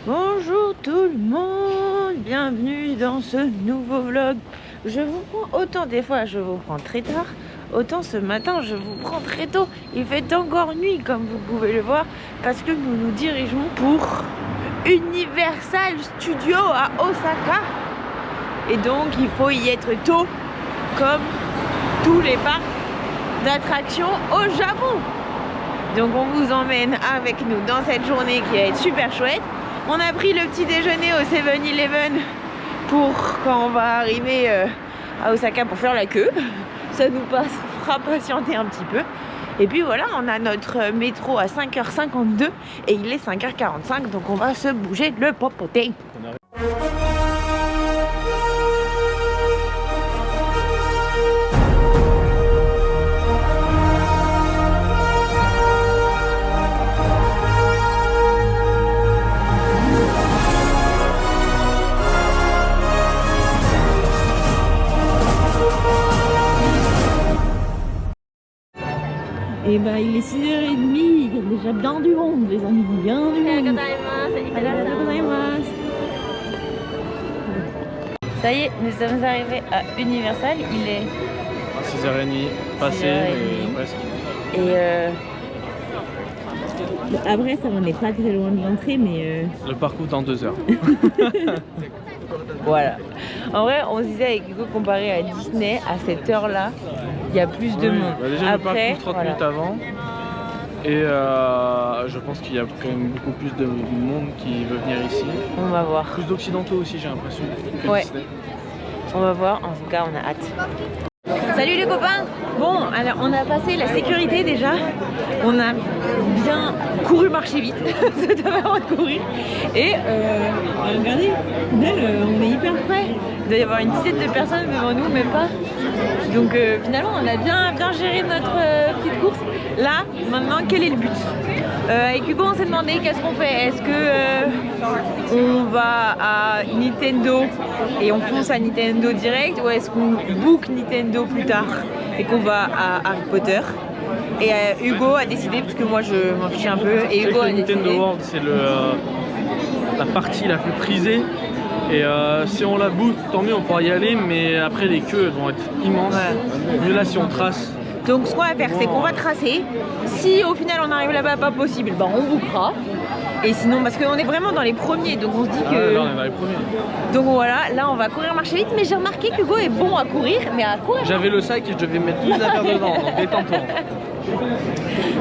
Bonjour tout le monde, bienvenue dans ce nouveau vlog. Je vous prends autant des fois je vous prends très tard, autant ce matin je vous prends très tôt. Il fait encore nuit comme vous pouvez le voir parce que nous nous dirigeons pour Universal Studios à Osaka. Et donc il faut y être tôt comme tous les parcs d'attractions au Japon. Donc on vous emmène avec nous dans cette journée qui va être super chouette. On a pris le petit déjeuner au 7-Eleven pour quand on va arriver à Osaka pour faire la queue. Ça nous fera patienter un petit peu. Et puis voilà, on a notre métro à 5h52 et il est 5h45, donc on va se bouger le popotin. Et bah il est 6h30, il y a déjà bien du monde les amis, bien du monde. Ça y est, nous sommes arrivés à Universal, il est 6h30, passé, mais presque. Et après ça on n'est pas très loin de l'entrée mais Le parcours dans 2 heures. voilà. En vrai on se disait avec Hugo comparé à Disney, à cette heure là, il y a plus de monde. Bah déjà Après, le parcours 30 minutes avant. Et je pense qu'il y a quand même beaucoup plus de monde qui veut venir ici. On va voir. Plus d'occidentaux aussi j'ai l'impression. Ouais. On va voir, en tout cas on a hâte. Salut les copains. Bon, alors on a passé la sécurité déjà. On a bien couru, marché vite. Ça devait avoir de courir. Et regardez, on est hyper près. Il doit y avoir une dizaine de personnes devant nous, même pas. Donc finalement on a bien géré notre petite course. Là, maintenant, quel est le but? Avec Hugo on s'est demandé qu'est-ce qu'on fait. Est-ce que on va à Nintendo et on fonce à Nintendo direct, ou est-ce qu'on book Nintendo plus tard et qu'on va à Harry Potter? Et Hugo a décidé, parce que moi je m'en fiche un peu, et Hugo a décidé. Nintendo World c'est la partie la plus prisée. Et si on la book, tant mieux, on pourra y aller, mais après les queues elles vont être immenses. Ouais. Mieux là si on trace. Donc ce qu'on va faire, c'est qu'on va tracer. Si au final on arrive là-bas pas possible, ben on bookera. Et sinon, parce qu'on est vraiment dans les premiers, donc on se dit que... Là on est dans les premiers. Donc voilà, là on va courir, marcher vite, mais j'ai remarqué qu'Hugo est bon à courir, mais à courir... J'avais le sac et je devais mettre toutes les affaires dedans, donc détends-toi.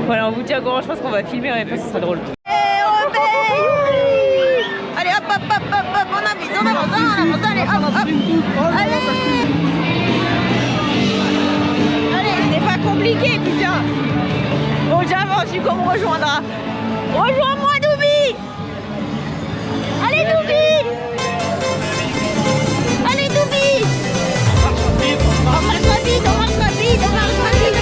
Voilà, on vous tient au courant, je pense qu'on va filmer, en même temps, ce sera drôle. Allez hop, hop, hop, hop, hop, on avance, allez, hop, hop. Allez, c'est pas compliqué, putain. Bon, j'avance, Hugo me rejoindra. Rejoins-moi, Doubi. Allez, Doubi. Allez, Doubi. On marche rapide, on marche rapide, on marche rapide.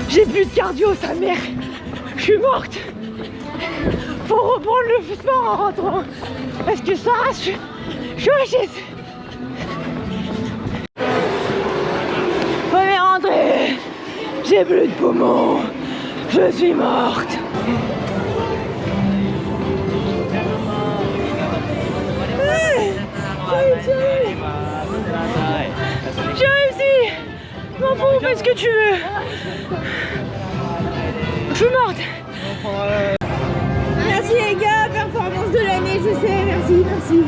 J'ai plus de cardio, sa mère. Je suis morte. Faut reprendre le sport en rentrant. Parce que ça, je suis HS. Première entrée. J'ai plus de poumons. Je suis morte. J'ai réussi. M'en fous, fais ce que tu veux. Je suis morte. Merci les gars, performance de l'année, je sais, merci.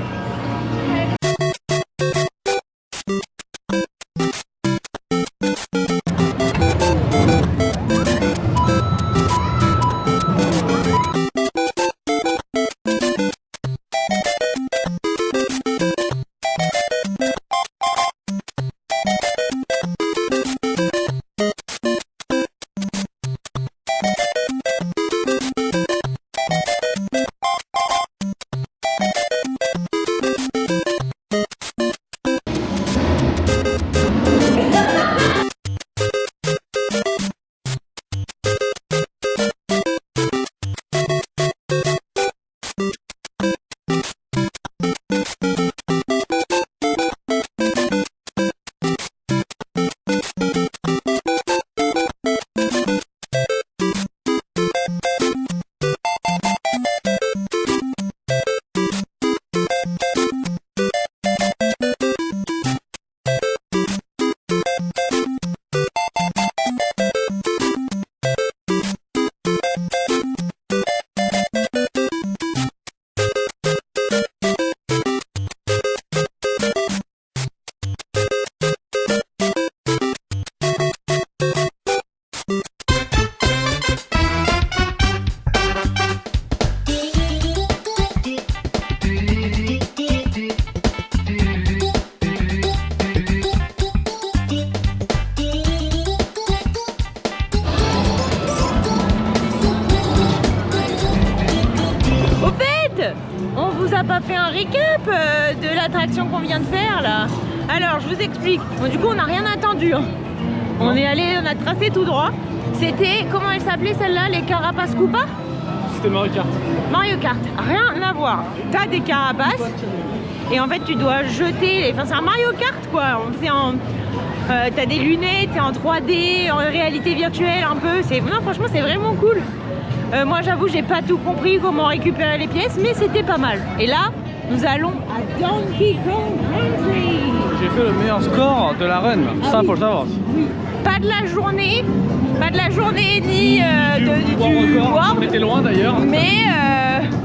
nous a pas fait un récap de l'attraction qu'on vient de faire là. Alors je vous explique. Bon, du coup on n'a rien attendu. Hein. On est allé, on a tracé tout droit. C'était, comment elle s'appelait celle-là, les carapaces Koopa? C'était Mario Kart. Mario Kart, rien à voir. T'as des carapaces et en fait tu dois jeter. Enfin c'est un Mario Kart quoi. C'est en t'as des lunettes, c'est en 3D, en réalité virtuelle un peu. Non franchement c'est vraiment cool. Moi j'avoue j'ai pas tout compris comment récupérer les pièces, mais c'était pas mal. Et là nous allons à Donkey Kong Country. J'ai fait le meilleur score de la run, ça faut le savoir. Oui. Pas de la journée ni du record. On était loin d'ailleurs. Mais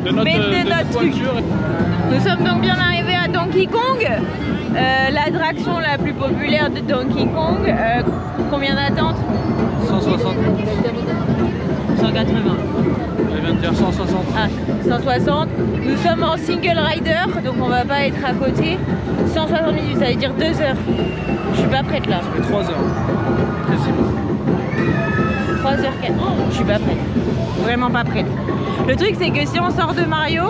de notre truc. Nous sommes donc bien arrivés à Donkey Kong, l'attraction la plus populaire de Donkey Kong. Combien d'attentes? 160. 180. Elle vient de dire 160. Ah, 160. Nous sommes en single rider, donc on va pas être à côté. 160 minutes, ça veut dire 2 heures. Je suis pas prête là. Ça fait 3 heures. Quasiment. 3h04. Oh, je suis pas prête. Vraiment pas prête. Le truc c'est que si on sort de Mario,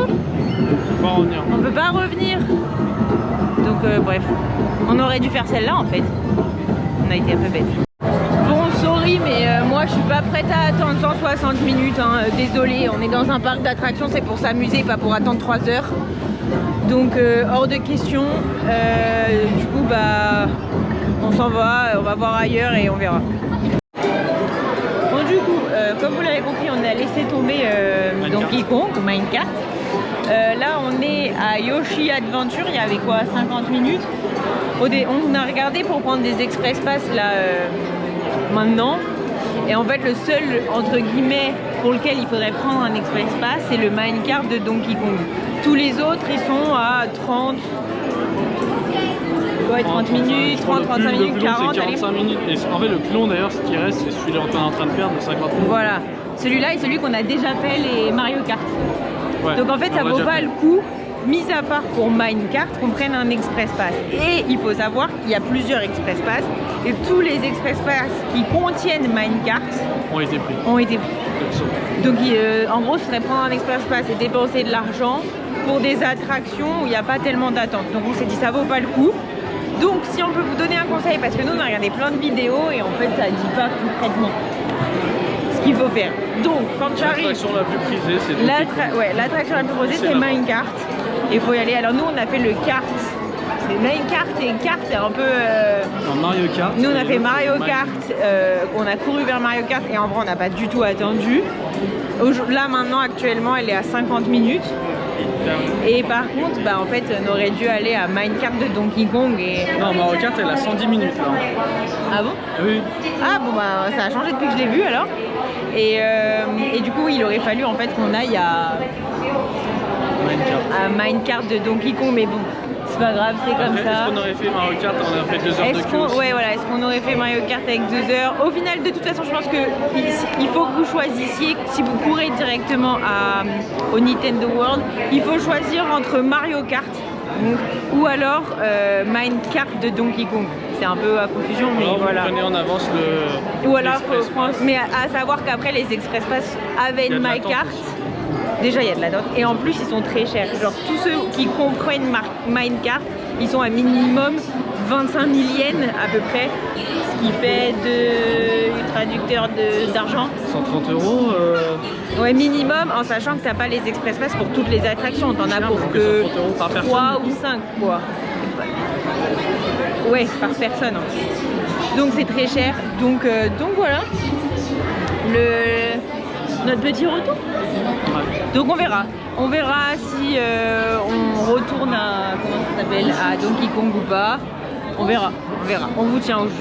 on va revenir. On peut pas revenir. Donc bref. On aurait dû faire celle-là en fait. On a été un peu bête. Bon sorry mais moi je suis pas prête à attendre 160 minutes. Hein. Désolée, on est dans un parc d'attractions, c'est pour s'amuser, pas pour attendre 3 heures. Donc hors de question. Du coup bah on s'en va, on va voir ailleurs et on verra. Bon du coup, comme vous l'avez compris, on a laissé tomber Donkey Kong, Minecraft. Là on est à Yoshi Adventure, il y avait quoi, 50 minutes. On a regardé pour prendre des express pass là maintenant. Et en fait le seul entre guillemets pour lequel il faudrait prendre un express pass c'est le Minecraft de Donkey Kong. Tous les autres ils sont à 30. Ouais, 30 minutes, 30, 35 minutes, 40. 45 minutes. Et en fait le plus long d'ailleurs ce qui reste c'est celui qu'on est en train de faire de 50 minutes. Voilà. Celui-là est celui qu'on a déjà fait les Mario Kart. Ouais, donc en fait ça vaut pas le coup, mis à part pour Minecraft, qu'on prenne un Express Pass. Et il faut savoir qu'il y a plusieurs Express Pass et tous les Express Pass qui contiennent Minecraft ont été pris. Donc en gros ce serait prendre un Express Pass et dépenser de l'argent pour des attractions où il n'y a pas tellement d'attente. Donc on s'est dit ça vaut pas le coup. Donc si on peut vous donner un conseil, parce que nous on a regardé plein de vidéos et en fait ça dit pas concrètement ce qu'il faut faire. Donc quand tu arrives, l'attraction la plus prisée c'est l'attraction la plus prisée c'est Minecraft. Et il faut y aller. Alors nous on a fait le kart. C'est Minecraft et kart c'est un peu Mario Kart. Nous on a fait Mario Kart, on a couru vers Mario Kart et en vrai on n'a pas du tout attendu. Là maintenant actuellement elle est à 50 minutes. Et par contre, bah en fait, on aurait dû aller à Minecraft de Donkey Kong et... Non, Mario Kart, elle a 110 minutes là. Ah bon? Oui. Ah bon, bah ça a changé depuis que je l'ai vu alors. Et du coup, il aurait fallu en fait qu'on aille à Minecraft de Donkey Kong, mais bon, c'est pas grave, c'est comme ça. Est-ce qu'on aurait fait Mario Kart, on aurait fait 2 heures de queue? Ouais, voilà, est-ce qu'on aurait fait Mario Kart avec 2 heures? Au final, de toute façon, je pense qu'il faut que vous choisissiez, si vous courez directement au Nintendo World, il faut choisir entre Mario Kart ou alors Minecraft de Donkey Kong. C'est un peu à confusion, mais alors, voilà. Vous prenez en avance le... Ou alors, mais à savoir qu'après, les Express Pass avec Minecraft, déjà il y a de la dot et en plus ils sont très chers. Genre tous ceux qui comprennent Minecraft, ils sont à minimum 25 000 yens à peu près, ce qui fait de traducteur d'argent 130 euros. Ouais, minimum, en sachant que t'as pas les express pass pour toutes les attractions, t'en as pour que 3 ou 5 quoi. Ouais, par personne. Donc c'est très cher. Donc voilà. Notre petit retour. Ouais. Donc on verra si on retourne à, comment ça s'appelle, à Donkey Kong ou pas. On verra. On vous tient au jus.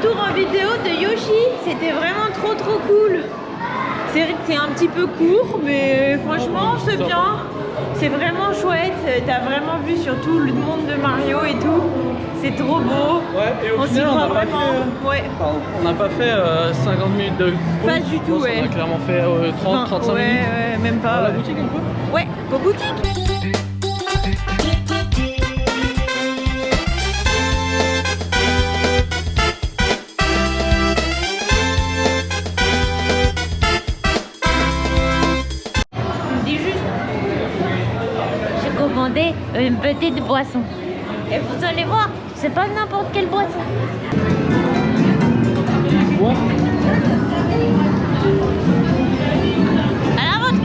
retour en vidéo de Yoshi. C'était vraiment trop cool. C'est vrai que c'est un petit peu court, mais franchement c'est bien. C'est vraiment chouette. T'as vraiment vu surtout le monde de Mario et tout. C'est trop beau. Ouais, et au final, on n'a pas fait, ouais. on n'a pas fait 50 minutes de pause. Pas du tout, ouais. On a clairement fait 30-35 minutes. Ouais, même pas. Dans la boutique un peu. Ouais, go boutique. Une petite boisson. Et vous allez voir, c'est pas n'importe quelle boisson. Ouais. À la vôtre.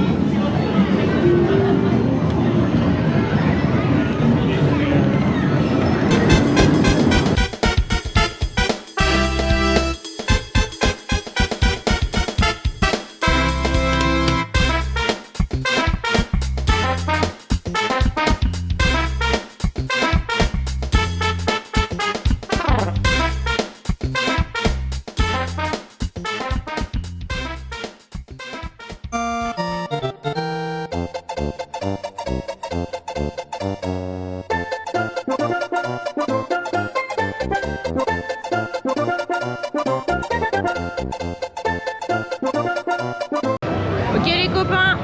Ok les copains,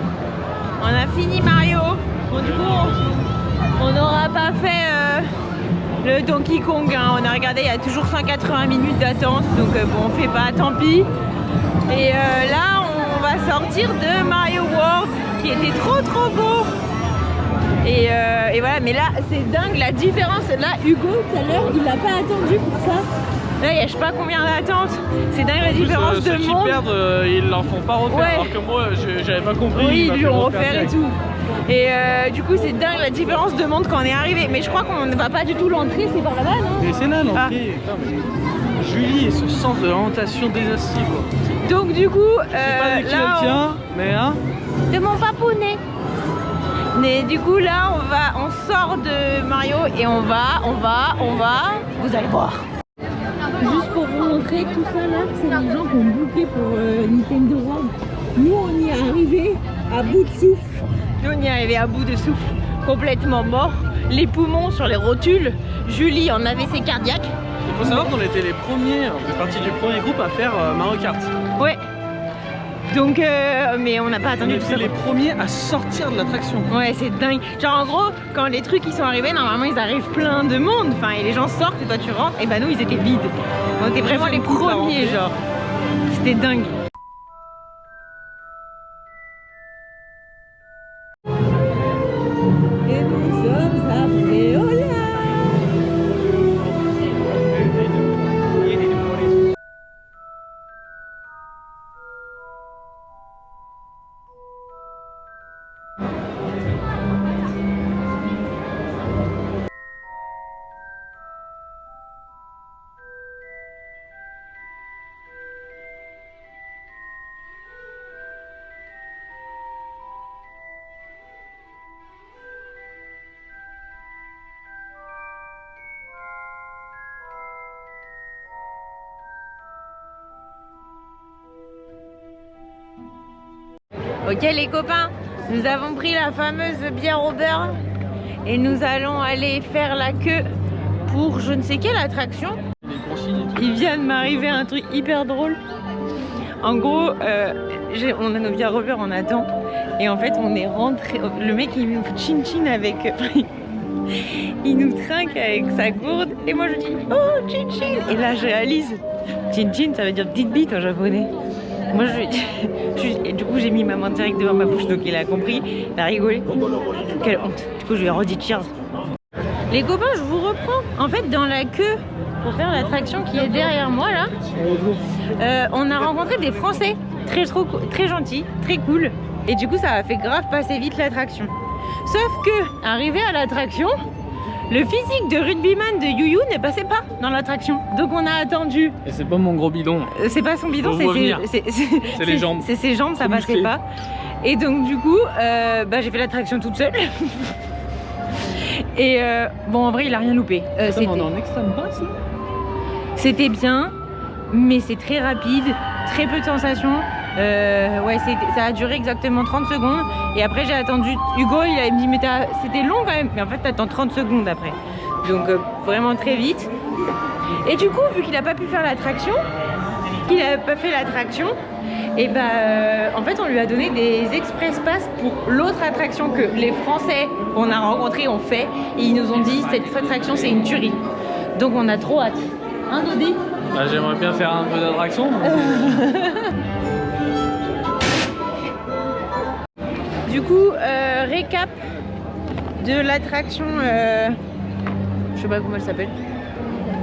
on a fini Mario. Bon, du coup on n'aura pas fait le Donkey Kong, hein. On a regardé, il y a toujours 180 minutes d'attente, donc bon on fait pas, tant pis. Et là on va sortir de Mario World qui était trop beau. Et voilà, mais là c'est dingue la différence. Là Hugo tout à l'heure il n'a pas attendu pour ça. Là il y a je sais pas combien d'attentes. C'est dingue la différence de ceux monde. Qui perdent, ils leur font pas refaire, ouais. Alors que moi j'avais pas compris. Oui, ils lui ont offert et tout. Et du coup c'est dingue la différence de monde quand on est arrivé. Mais je crois qu'on ne va pas du tout l'entrée, c'est par là-bas, non? Mais c'est là l'entrée. Julie et ce sens de l'orientation désastre quoi. Donc du coup c'est pas là tient, mais hein. De mon papounet. Mais du coup là on sort de Mario et on va, vous allez voir. Juste pour vous montrer tout ça là, c'est les gens qui ont booké pour Nintendo World. Nous on y est arrivé à bout de souffle. Nous on y est arrivé à bout de souffle, complètement mort. Les poumons sur les rotules. Julie en AVC cardiaque. Il faut savoir qu'on était les premiers, on fait partie du premier groupe à faire Mario Kart. Ouais. Donc, mais on n'a pas attendu on tout ça. était les premiers à sortir de l'attraction. Ouais, c'est dingue. Genre en gros, quand les trucs ils sont arrivés, normalement ils arrivent plein de monde. Enfin, et les gens sortent et toi tu rentres. Et bah nous ils étaient vides. On était vraiment les premiers, genre. C'était dingue. Et nous sommes à Préola. Ok les copains, nous avons pris la fameuse bière au beurre et nous allons aller faire la queue pour je ne sais quelle attraction. Il vient de m'arriver un truc hyper drôle. En gros, on a nos bières au beurre, on attend. Et en fait, on est rentré. Le mec, il nous chin-chin avec. Il nous trinque avec sa gourde. Et moi, je dis oh, chin-chin. Et là, je réalise chin-chin, ça veut dire petite bite en japonais. Moi, et du coup, j'ai mis ma main direct devant ma bouche, donc il a compris, il a rigolé. Quelle honte. Du coup, je lui ai redit cheers. Les copains, je vous reprends. En fait, dans la queue pour faire l'attraction qui est derrière moi là, on a rencontré des Français très gentils, très cool. Et du coup, ça a fait grave passer vite l'attraction. Sauf que, arrivé à l'attraction, le physique de rugbyman de Yu Yu ne passait pas dans l'attraction. Donc on a attendu. Et c'est pas mon gros bidon. C'est pas son bidon, c'est les jambes. C'est ses jambes, ça passait pas. Et donc du coup, j'ai fait l'attraction toute seule. Et bon, en vrai, il a rien loupé. On est en extrême basse là. C'était bien. mais c'est très rapide, très peu de sensations. Ouais, ça a duré exactement 30 secondes. Et après, j'ai attendu. Hugo, il a dit, mais c'était long quand même. Mais en fait, t'attends 30 secondes après. Donc, vraiment très vite. Et du coup, vu qu'il n'a pas pu faire l'attraction, et en fait, on lui a donné des express pass pour l'autre attraction que les Français qu'on a rencontrés ont fait. Et ils nous ont dit, cette attraction, c'est une tuerie. Donc, on a trop hâte. Hein, Dodi? Bah, j'aimerais bien faire un peu d'attraction. Du coup, récap de l'attraction, je sais pas comment elle s'appelle,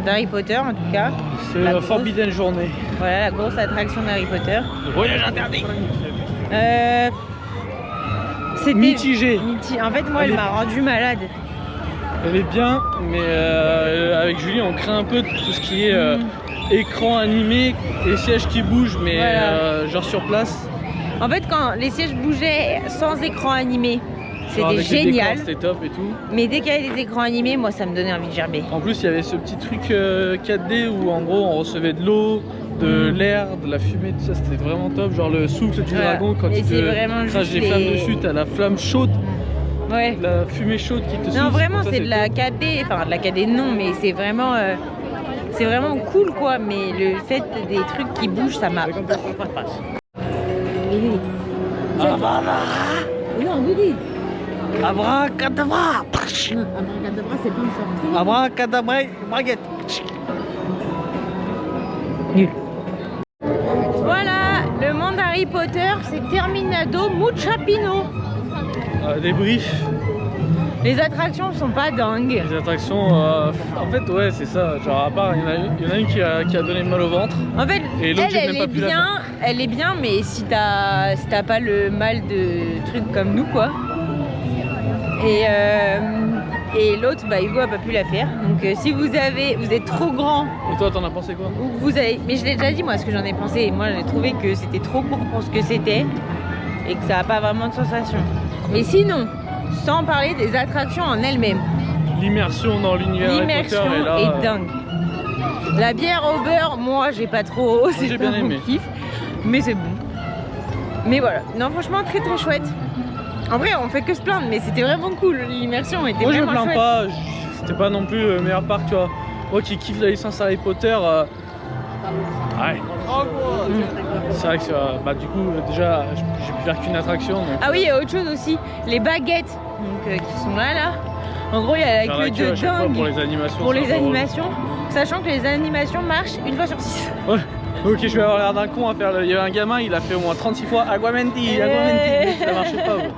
d'Harry Potter en tout cas. C'est la Forbidden Journée. Voilà, la grosse attraction d'Harry Potter. Le voyage interdit. C'était mitigé. En fait, moi, elle m'a rendu malade. Elle est bien, mais avec Julie, on craint un peu tout ce qui est écran animé, les sièges qui bougent, mais voilà. Genre sur place. En fait, quand les sièges bougeaient sans écran animé, c'était génial. C'était top et tout. Mais dès qu'il y avait des écrans animés, moi, ça me donnait envie de gerber. En plus, il y avait ce petit truc 4D où en gros, on recevait de l'eau, de l'air, de la fumée, tout ça. C'était vraiment top. Genre le souffle du dragon, quand il te crache des flammes dessus, t'as la flamme chaude. Ouais. La fumée chaude qui te souffle. Non, vraiment, c'est de la 4D. Enfin, de la 4D, non, mais c'est vraiment cool, quoi. Mais le fait des trucs qui bougent, ça m'a... Non, Willy. Abracadabra. Abracadabra, c'est pas une sortie. Abracadabra, baguette. Nul. Voilà, le monde Harry Potter, c'est terminado mucha pino. Débrief. Les attractions sont pas dingues. Les attractions, en fait, ouais, c'est ça. Genre, à part, il y en a une qui a donné mal au ventre. En fait, elle est bien, mais si t'as pas le mal de trucs comme nous, quoi. Et l'autre, Hugo a pas pu la faire. Donc, si vous êtes trop grand. Et toi, t'en as pensé quoi? Mais je l'ai déjà dit, moi, ce que j'en ai pensé. Moi, j'ai trouvé que c'était trop court pour ce que c'était et que ça n'a pas vraiment de sensation. Mais sinon, sans parler des attractions en elles-mêmes. L'immersion dans l'univers Harry Potter est dingue. La bière au beurre, moi j'ai pas trop, j'ai bien aimé. Kiff, mais c'est bon. Mais voilà, non franchement très très chouette. En vrai on fait que se plaindre, mais c'était vraiment cool, l'immersion était vraiment chouette. Moi je me plains pas, c'était pas non plus le meilleur parc, tu vois. Moi qui kiffe la licence Harry Potter, ouais. C'est vrai que du coup déjà j'ai pu faire qu'une attraction. Donc, ah oui, il y a autre chose aussi, les baguettes qui sont là. En gros il y a la queue de dingue pour les animations. Sachant que les animations marchent une fois sur 6. Ouais. Ok, je vais avoir l'air d'un con à faire. Il y avait un gamin, il a fait au moins 36 fois Aguamenti, ça marchait pas. Ouais.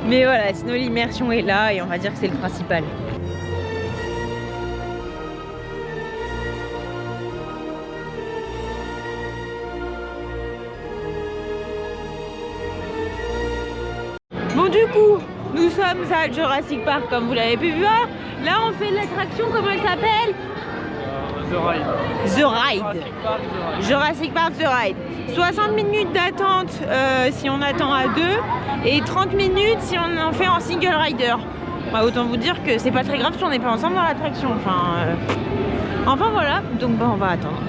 Mais voilà, sinon l'immersion est là et on va dire que c'est le principal. Bon, du coup, nous sommes à Jurassic Park comme vous l'avez pu voir. Là, on fait l'attraction, comment elle s'appelle? The Ride. Jurassic Park The Ride. 60 minutes d'attente si on attend à deux et 30 minutes si on en fait en single rider. Bah, autant vous dire que c'est pas très grave si on n'est pas ensemble dans l'attraction. Enfin voilà, donc on va attendre.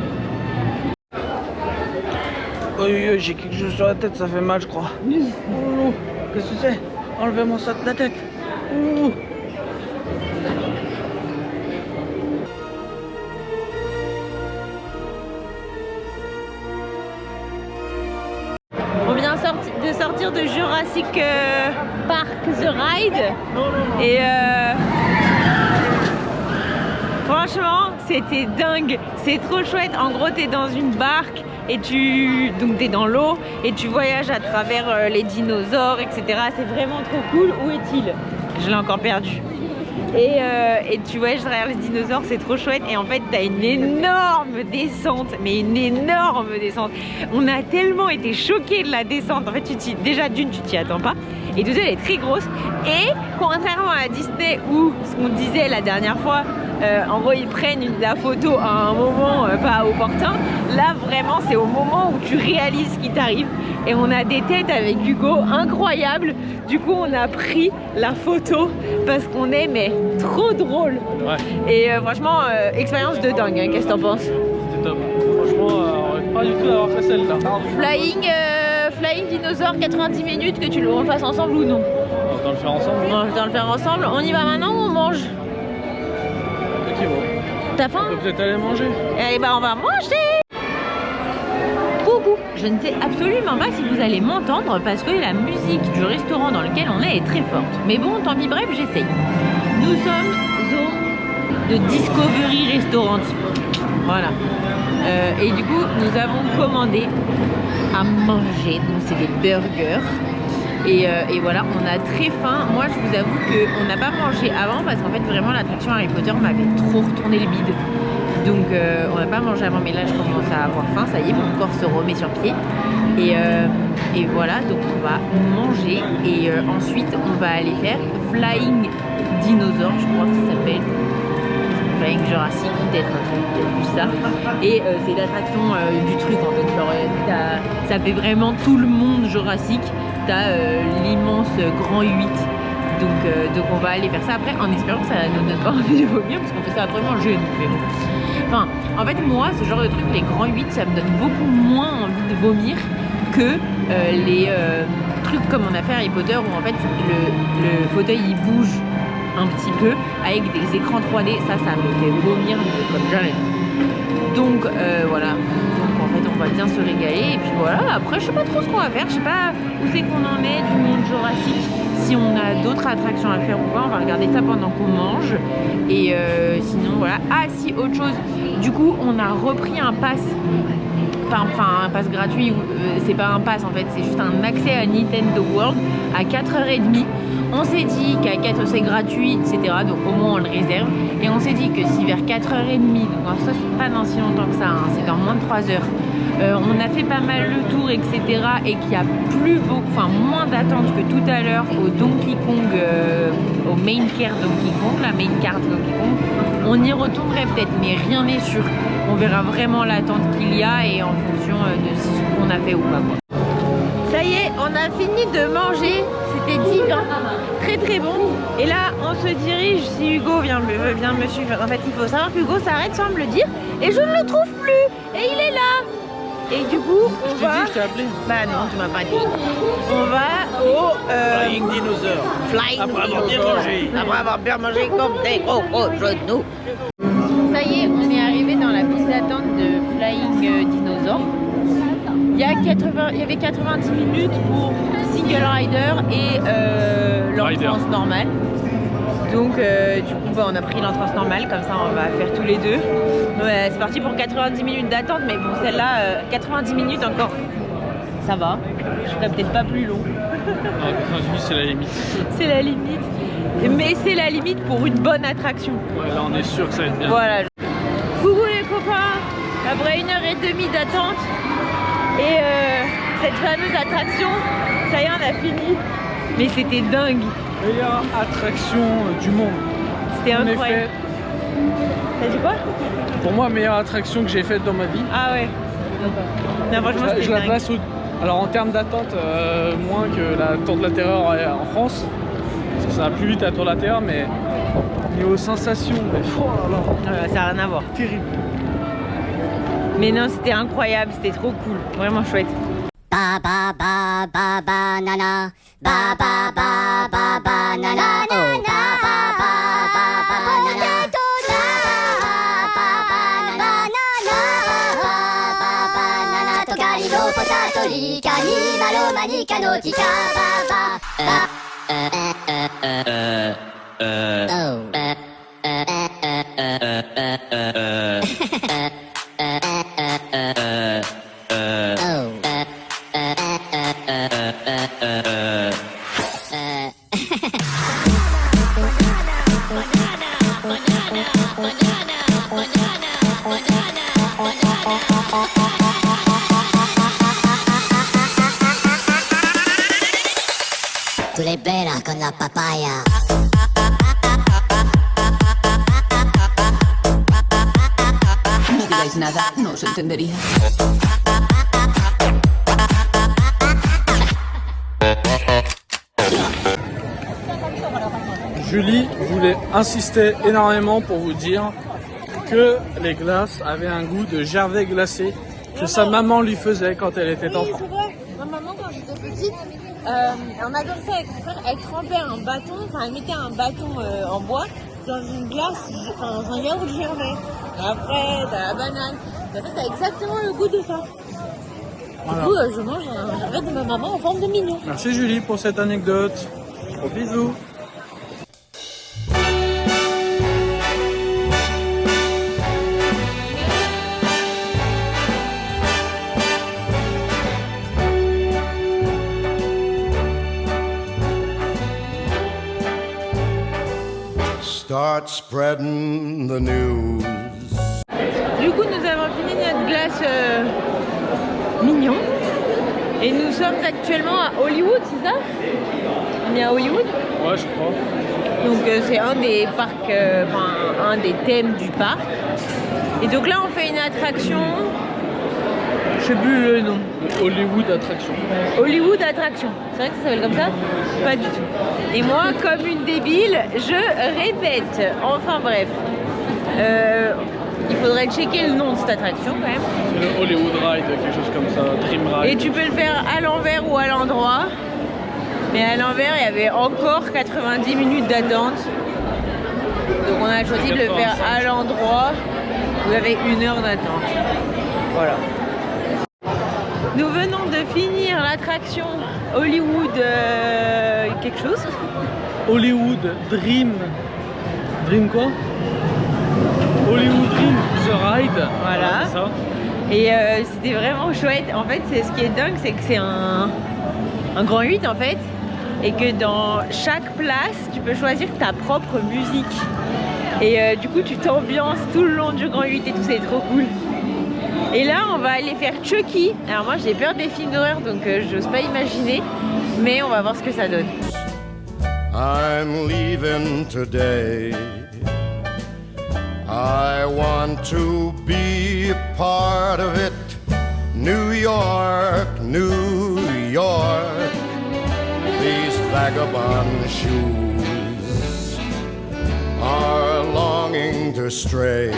Oui, j'ai quelque chose sur la tête, ça fait mal je crois. Oh, qu'est-ce que c'est? Enlevez-moi ça de la tête. Oh. On vient de sortir de Jurassic Park The Ride et franchement c'était dingue, c'est trop chouette. En gros t'es dans une barque et t'es dans l'eau et tu voyages à travers les dinosaures, etc. C'est vraiment trop cool. Où est-il? Je l'ai encore perdu. Et tu voyages derrière les dinosaures, c'est trop chouette. Et en fait, t'as une énorme descente, mais une énorme descente. On a tellement été choqués de la descente. En fait, déjà d'une, tu t'y attends pas. Et de deux, elle est très grosse. Et contrairement à Disney, où ce qu'on disait la dernière fois, en gros, ils prennent la photo à un moment pas opportun. Là, vraiment, c'est au moment où tu réalises ce qui t'arrive. et on a des têtes avec Hugo incroyables. Du coup on a pris la photo parce qu'on est mais trop drôle. Ouais. Et franchement expérience de dingue, hein. Qu'est-ce que t'en penses? C'était top. Franchement, on aurait pas du tout d'avoir fait celle-là. Flying dinosaure 90 minutes, que on le fasse ensemble ou non? On va le faire ensemble. On va le faire ensemble. On y va maintenant ou on mange? Ok, bon. T'as faim? On peut peut-être aller manger. Eh ben on va manger. Coucou. Je ne sais absolument pas si vous allez m'entendre parce que la musique du restaurant dans lequel on est très forte. Mais bon, tant pis, bref, j'essaye. Nous sommes au de Discovery Restaurant. Voilà. Et du coup, nous avons commandé à manger. Donc c'est des burgers. Et voilà, on a très faim. Moi, je vous avoue qu'on n'a pas mangé avant parce qu'en fait, vraiment, l'attraction Harry Potter m'avait trop retourné le bide. Donc, on n'a pas mangé avant, mais là, je commence à avoir faim. Ça y est, mon corps se remet sur pied. Et voilà, donc on va manger. Et ensuite, on va aller faire Flying Dinosaur, je crois que ça s'appelle. Flying Jurassic, peut-être un truc plus ça. Et c'est l'attraction du truc, en fait. Genre, ça fait vraiment tout le monde Jurassic. T'as l'immense grand 8. Donc on va aller faire ça après en espérant que ça ne donne pas envie de vomir parce qu'on fait ça après manger. Mais bon. Enfin, en fait, moi, ce genre de truc, les grands 8, ça me donne beaucoup moins envie de vomir que les trucs comme on a fait Harry Potter où en fait le fauteuil il bouge un petit peu avec des écrans 3D. Ça me fait vomir comme jamais. Donc voilà. En fait, on va bien se régaler et puis voilà. Après, je sais pas trop ce qu'on va faire. Je sais pas où c'est qu'on en est du monde Jurassic. Si on a d'autres attractions à faire ou pas, on va regarder ça pendant qu'on mange. Et sinon, voilà. Ah, si, autre chose. Du coup, on a repris un pass. Enfin, un pass gratuit. C'est pas un pass en fait, c'est juste un accès à Nintendo World à 4h30. On s'est dit qu'à 4h c'est gratuit, etc. Donc au moins on le réserve. Et on s'est dit que si vers 4h30, donc ça c'est pas dans si longtemps que ça, hein, c'est dans moins de 3 heures. On a fait pas mal le tour, etc. Et qu'il y a moins d'attente que tout à l'heure au Donkey Kong, au Main Care Donkey Kong, la Main Card Donkey Kong. On y retournerait peut-être, mais rien n'est sûr. On verra vraiment l'attente qu'il y a et en fonction de ce qu'on a fait ou pas, quoi. Ça y est, on a fini de manger. C'était divin, très très bon. Et là, on se dirige, si Hugo vient me suivre. En fait, il faut savoir qu'Hugo s'arrête sans me le dire. Et je ne le trouve plus. Et il est là. Et du coup, on va... Je t'ai appelé. Bah non, tu m'as pas dit. On va au... Flying Dinosaur. Flying Après avoir bien Dinosaur. mangé. Après avoir bien mangé comme des gros genoux. Ça y est, on est arrivé dans la piste d'attente de Flying Dinosaur. Il y avait 90 minutes pour Single Rider et l'entrance normale. Donc du coup on a pris l'entrance normale, comme ça on va faire tous les deux. Ouais, c'est parti pour 90 minutes d'attente, mais bon celle-là, 90 minutes encore, ça va. Je ferai peut-être pas plus long. Non, 90 minutes c'est la limite. C'est la limite. Mais c'est la limite pour une bonne attraction. Ouais, là on est sûr que ça va être bien. Voilà. Coucou les copains, après 1h30 d'attente et cette fameuse attraction, ça y est on a fini. Mais c'était dingue. Meilleure attraction du monde. C'était incroyable. T'as dit quoi? Pour moi, meilleure attraction que j'ai faite dans ma vie. Ah ouais. Non, franchement, Je la dingue. place alors en termes d'attente, moins que la Tour de la Terreur en France. Parce que ça va plus vite à la Tour de la Terreur, mais niveau sensations, mais oh là là. Ça n'a rien à voir. Terrible. Mais non, c'était incroyable, c'était trop cool. Vraiment chouette. Ba ba ba ba banana, ba ba ba ba banana, oh ba ba ba ba banana, ba ba banana, tokari no potato rika ni malo manika no tika ba ba Tu le bella con la papaya. No digáis nada, no os entendería. Julie voulait insister énormément pour vous dire que les glaces avaient un goût de gervais glacé que sa maman lui faisait quand elle était enfant. C'est vrai. Ma maman, quand j'étais petite, on adorait ça avec mon frère. Elle trempait un bâton, enfin elle mettait un bâton en bois dans une glace, enfin dans un yaourt gervais. À la fraise, à la banane. Ça, c'est exactement le goût de ça. Voilà. Du coup, je mange un gervais de ma maman en forme de mignon. Merci Julie pour cette anecdote. Gros bisous. Start spreading the news. Du coup, nous avons fini notre glace mignon. Et nous sommes actuellement à Hollywood, c'est ça? On est à Hollywood? Ouais, je crois. Donc c'est un des parcs, un des thèmes du parc. Et donc là, on fait une attraction. Je sais plus le nom. Hollywood Attraction. Hollywood Attraction. C'est vrai que ça s'appelle comme ça? Pas du tout. Et moi, comme une débile, je répète. Enfin bref. Il faudrait checker le nom de cette attraction quand même. C'est le Hollywood Ride, quelque chose comme ça, Dream Ride. Et tu peux le faire à l'envers ou à l'endroit. Mais à l'envers, il y avait encore 90 minutes d'attente. Donc on a choisi de le faire à l'endroit. Vous avez 1 heure d'attente. Voilà. Nous venons de finir l'attraction Hollywood quelque chose. Hollywood Dream. Dream quoi? Hollywood Dream The Ride. Voilà. C'est ça. Et c'était vraiment chouette. En fait, ce qui est dingue, c'est que c'est un grand 8 en fait. Et que dans chaque place, tu peux choisir ta propre musique. Et du coup, tu t'ambiances tout le long du grand 8 et tout, c'est trop cool. Et là, on va aller faire Chucky. Alors moi, j'ai peur des films d'horreur, donc j'ose pas imaginer. Mais on va voir ce que ça donne. I'm leaving today. I want to be a part of it. New York, New York. These vagabond shoes are longing to stray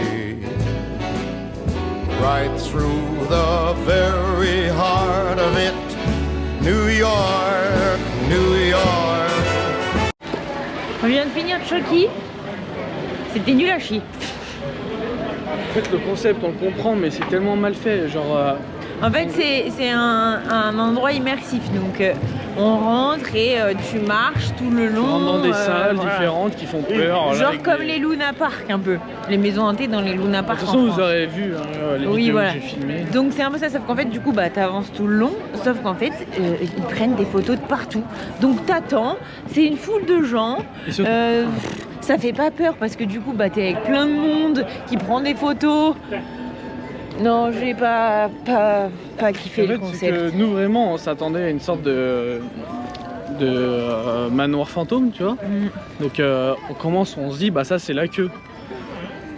right through the very heart of it. New York, New York. On vient de finir Chucky. C'était nul à chier. En fait, le concept, on le comprend, mais c'est tellement mal fait. Genre. En fait, c'est un endroit immersif. Donc, on rentre et tu marches tout le long. On rentre dans des salles voilà. différentes qui font peur. Genre comme les Luna Park un peu. Les maisons hantées dans les Luna Park. De toute façon, vous aurez vu les vidéos que j'ai filmées. Donc c'est un peu ça, sauf qu'en fait, du coup, bah, t'avances tout le long. Sauf qu'en fait, ils prennent des photos de partout. Donc t'attends, c'est une foule de gens. Ça fait pas peur parce que du coup, bah, t'es avec plein de monde qui prend des photos. Non, j'ai pas kiffé le concept. Que nous vraiment on s'attendait à une sorte de manoir fantôme, tu vois. Donc on commence, on se dit bah ça c'est la queue.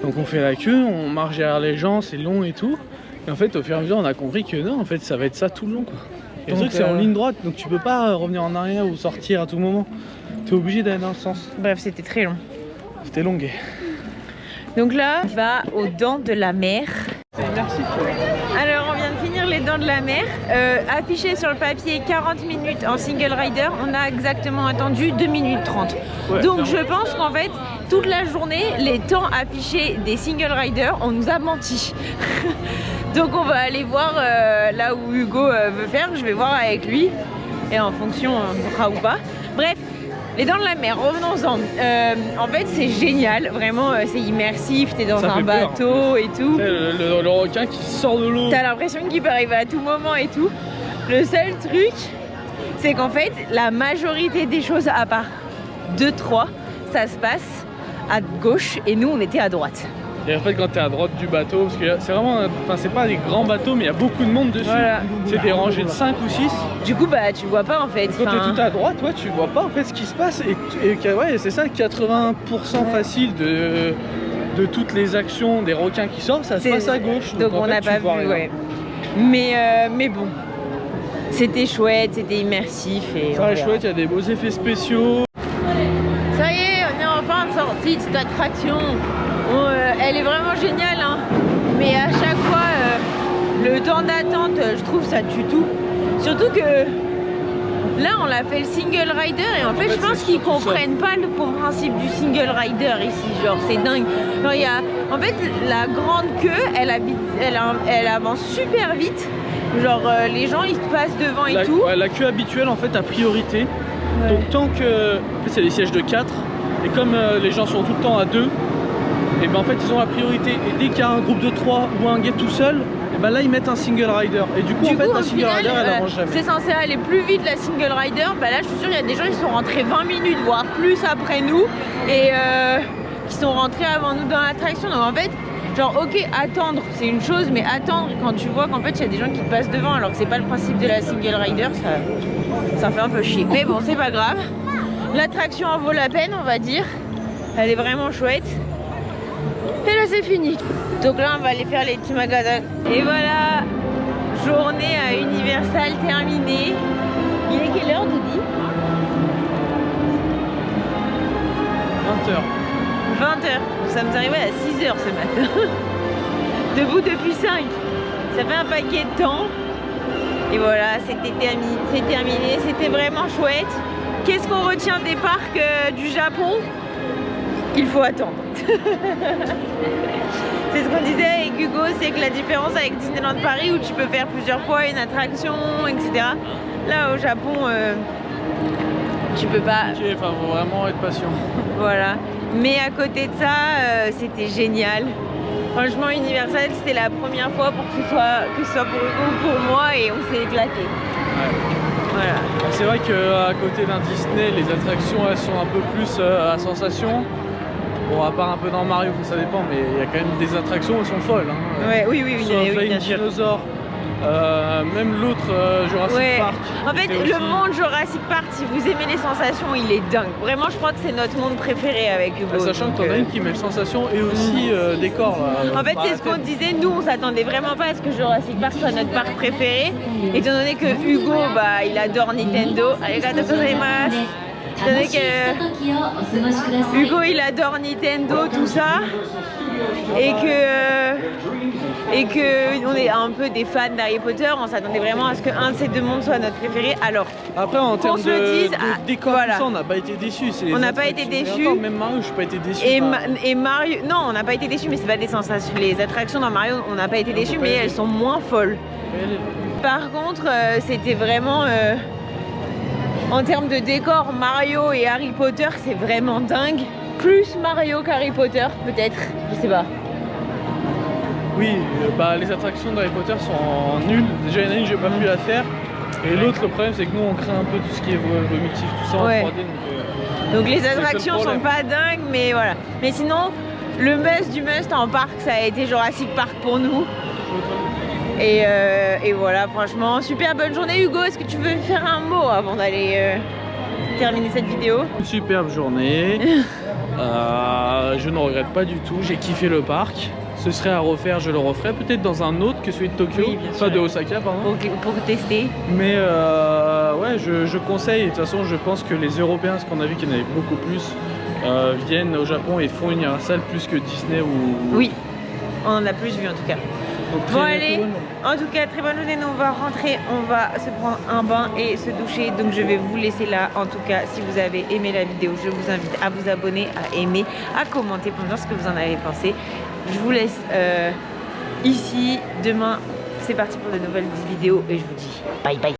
Donc on fait la queue, on marche derrière les gens, c'est long et tout. Et en fait au fur et à mesure on a compris que non, en fait ça va être ça tout le long quoi. Et le truc c'est en ligne droite, donc tu peux pas revenir en arrière ou sortir à tout moment. T'es obligé d'aller dans le sens. Bref, c'était très long. C'était longué. Donc là, on va aux dents de la mer. C'est immersif. Alors, on vient de finir les dents de la mer. Affiché sur le papier 40 minutes en single rider, on a exactement attendu 2 minutes 30. Ouais, donc je pense qu'en fait, toute la journée, les temps affichés des single riders, on nous a menti. Donc on va aller voir là où Hugo veut faire. Je vais voir avec lui. Et en fonction, on fera ou pas. Bref. Les dents de la mer, revenons-en. En fait, c'est génial, vraiment, c'est immersif, t'es dans un bateau et tout. Le requin qui sort de l'eau. T'as l'impression qu'il peut arriver à tout moment et tout. Le seul truc, c'est qu'en fait, la majorité des choses, à part 2-3, ça se passe à gauche et nous, on était à droite. Et en fait, quand t'es à droite du bateau, parce que c'est vraiment, enfin, c'est pas des grands bateaux, mais il y a beaucoup de monde dessus. Voilà. C'est des rangées de 5 ou 6. Du coup, bah, tu vois pas en fait. Quand t'es tout à droite, ouais, tu vois pas en fait ce qui se passe. Et ouais, c'est ça, 80% facile de toutes les actions des requins qui sortent, ça se passe à gauche. Donc on n'a pas vu, ouais. Mais bon, c'était chouette, c'était immersif. Et ça est chouette, il y a des beaux effets spéciaux. Ça y est, on est partie de cette attraction. Bon, elle est vraiment géniale, hein. Mais à chaque fois, le temps d'attente, je trouve ça tue tout. Surtout que là, on a fait le single rider et en fait, je pense qu'ils comprennent pas le bon principe du single rider ici. Genre, c'est dingue. Genre, en fait, la grande queue, elle avance super vite. Genre, les gens, ils se passent devant et tout. Ouais, la queue habituelle, en fait, a priorité. Ouais. Donc, tant que... En fait, c'est des sièges de 4. Et comme les gens sont tout le temps à 2, et ben en fait, ils ont la priorité. Et dès qu'il y a un groupe de 3 ou un gars tout seul, et ben là, ils mettent un single rider. Et du coup, en fait, la single rider, elle avance jamais. C'est censé aller plus vite, la single rider. Bah là, je suis sûre, il y a des gens qui sont rentrés 20 minutes, voire plus après nous. Et qui sont rentrés avant nous dans l'attraction. Donc, en fait... Genre ok, attendre c'est une chose, mais attendre quand tu vois qu'en fait il y a des gens qui te passent devant alors que c'est pas le principe de la single rider, ça fait un peu chier. Mais bon, c'est pas grave. L'attraction en vaut la peine, on va dire. Elle est vraiment chouette. Et là c'est fini. Donc là on va aller faire les petits magasins. Et voilà, journée à Universal terminée. Il est quelle heure, Doudi? 20h. 20h, nous sommes arrivés à 6h ce matin. Debout depuis 5. Ça fait un paquet de temps. Et voilà, c'était terminé. C'était vraiment chouette. Qu'est-ce qu'on retient des parcs du Japon? Il faut attendre. C'est ce qu'on disait avec Hugo, c'est que la différence avec Disneyland Paris où tu peux faire plusieurs fois une attraction, etc. Là au Japon, tu peux pas. Ok, enfin, faut vraiment être patient. Voilà. Mais à côté de ça, c'était génial. Franchement, Universal, c'était la première fois pour que ce soit pour Hugo ou pour moi et on s'est éclaté. Ouais. Voilà. C'est vrai qu'à côté d'un Disney, les attractions elles sont un peu plus à sensation. Bon, à part un peu dans Mario, ça dépend, mais il y a quand même des attractions qui sont folles. Hein. Ouais, oui, bien sûr. Dinosaure. Même l'autre Jurassic Park. En fait, le monde Jurassic Park, si vous aimez les sensations, il est dingue. Vraiment, je crois que c'est notre monde préféré avec Hugo. Sachant que t'en as une qui met le sensation et aussi décor. Là, en fait, c'est ce qu'on disait. Nous, on s'attendait vraiment pas à ce que Jurassic Park soit notre parc préféré. Étant donné que Hugo, bah, il adore Nintendo. Arigatou gozaimasu. Étant donné que Hugo, il adore Nintendo, tout ça. Et que on est un peu des fans d'Harry Potter, on s'attendait vraiment à ce qu'un de ces deux mondes soit notre préféré. Alors, après en termes de décor, voilà. Ça, on n'a pas été déçus. On n'a pas été déçus. Même Mario, je n'ai pas été déçu. Et Mario, non, on n'a pas été déçus, mais c'est pas des sensations. Les attractions dans Mario, on n'a pas été déçus, mais elles sont moins folles. Par contre, c'était vraiment en termes de décor, Mario et Harry Potter, c'est vraiment dingue. Plus Mario qu'Harry Potter, peut-être, je sais pas. Oui, bah, les attractions d'Harry Potter sont nulles. Déjà, il y en a une, j'ai pas pu la faire. Et l'autre, le problème, c'est que nous, on crée un peu tout ce qui est vomitif, tout ça en 3D. Donc les attractions sont pas dingues, mais voilà. Mais sinon, le must du must en parc, ça a été Jurassic Park pour nous. Et voilà, franchement, super bonne journée. Hugo, est-ce que tu veux faire un mot avant d'aller terminer cette vidéo? Une superbe journée. Je ne regrette pas du tout, j'ai kiffé le parc. Ce serait à refaire, je le referai peut-être dans un autre que celui de Tokyo, pas de Osaka pardon. Pour tester. Mais ouais, je conseille, de toute façon je pense que les Européens, parce qu'on a vu qu'il y en avait beaucoup plus, viennent au Japon et font Universal plus que Disney ou... Oui, on en a plus vu en tout cas. Bon allez, en tout cas très bonne journée, nous on va rentrer, on va se prendre un bain et se doucher, donc je vais vous laisser là. En tout cas, si vous avez aimé la vidéo, je vous invite à vous abonner, à aimer, à commenter pour me dire ce que vous en avez pensé. Je vous laisse ici, demain c'est parti pour de nouvelles vidéos et je vous dis bye bye.